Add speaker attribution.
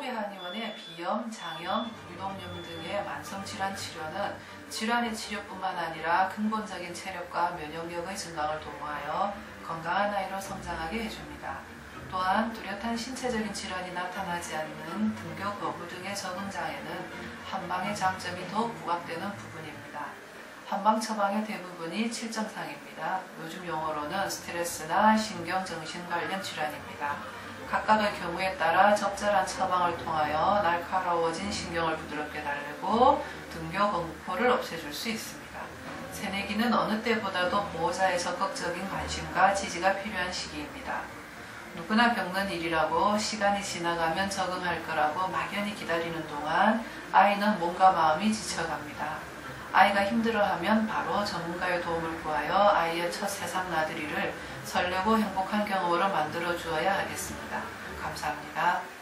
Speaker 1: 소비 한의원의 비염, 장염, 부비동염 등의 만성질환 치료는 질환의 치료뿐만 아니라 근본적인 체력과 면역력의 증강을 도모하여 건강한 아이로 성장하게 해줍니다. 또한 뚜렷한 신체적인 질환이 나타나지 않는 등교 거부 등의 적응 장애는 한방의 장점이 더욱 부각되는 부분입니다. 한방 처방의 대부분이 7점상입니다. 요즘 용어로는 스트레스나 신경, 정신 관련 질환입니다. 각각의 경우에 따라 적절한 처방을 통하여 날카로워진 신경을 부드럽게 달래고 등교 공포를 없애줄 수 있습니다. 새내기는 어느 때보다도 보호자의 적극적인 관심과 지지가 필요한 시기입니다. 누구나 겪는 일이라고 시간이 지나가면 적응할 거라고 막연히 기다리는 동안 아이는 몸과 마음이 지쳐갑니다. 아이가 힘들어하면 바로 전문가의 도움을 구하여 아이의 첫 세상 나들이를 설레고 행복한 경험으로 만들어 주어야 하겠습니다. 감사합니다.